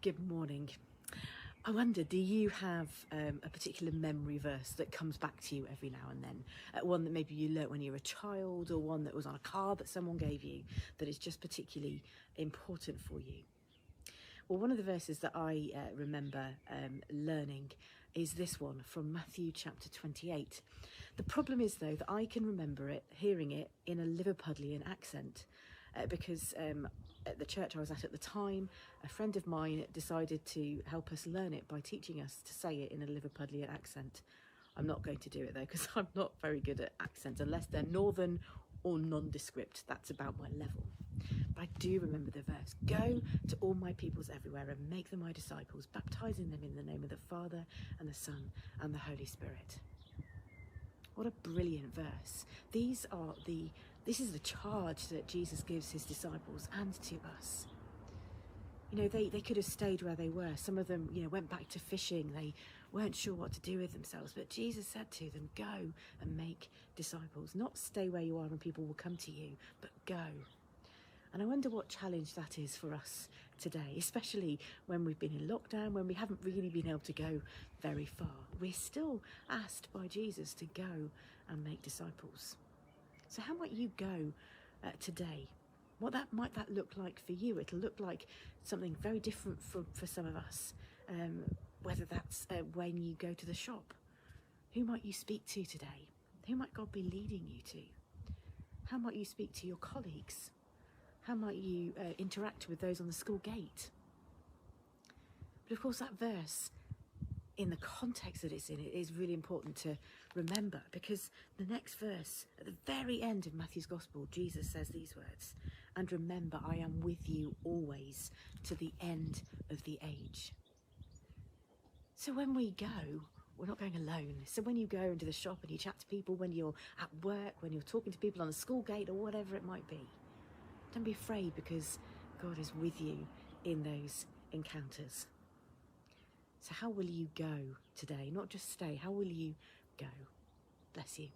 Good morning. I wonder, do you have a particular memory verse that comes back to you every now and then? One that maybe you learnt when you were a child, or one that was on a card that someone gave you that is just particularly important for you? Well, one of the verses that I remember learning is this one from Matthew chapter 28. The problem is, though, that I can remember it, hearing it in a Liverpudlian accent, because at the church I was at the time, a friend of mine decided to help us learn it by teaching us to say it in a Liverpudlian accent. I'm not going to do it though, because I'm not very good at accents, unless they're northern or nondescript. That's about my level. But I do remember the verse, "Go to all my peoples everywhere and make them my disciples, baptizing them in the name of the Father and the Son and the Holy Spirit." What a brilliant verse. This is the charge that Jesus gives his disciples and to us. You know, they could have stayed where they were. Some of them, went back to fishing. They weren't sure what to do with themselves. But Jesus said to them, go and make disciples. Not stay where you are and people will come to you, but go. And I wonder what challenge that is for us today, especially when we've been in lockdown, when we haven't really been able to go very far. We're still asked by Jesus to go and make disciples. So how might you go today? What might that look like for you? It'll look like something very different for some of us, whether that's when you go to the shop. Who might you speak to today? Who might God be leading you to? How might you speak to your colleagues? How might you interact with those on the school gate? But of course, that verse, in the context that it's in, it is really important to remember, because the next verse, at the very end of Matthew's Gospel, Jesus says these words, "And remember, I am with you always to the end of the age." So when we go, we're not going alone. So when you go into the shop and you chat to people, when you're at work, when you're talking to people on the school gate or whatever it might be, don't be afraid, because God is with you in those encounters. So how will you go today? Not just stay, how will you go? Bless you.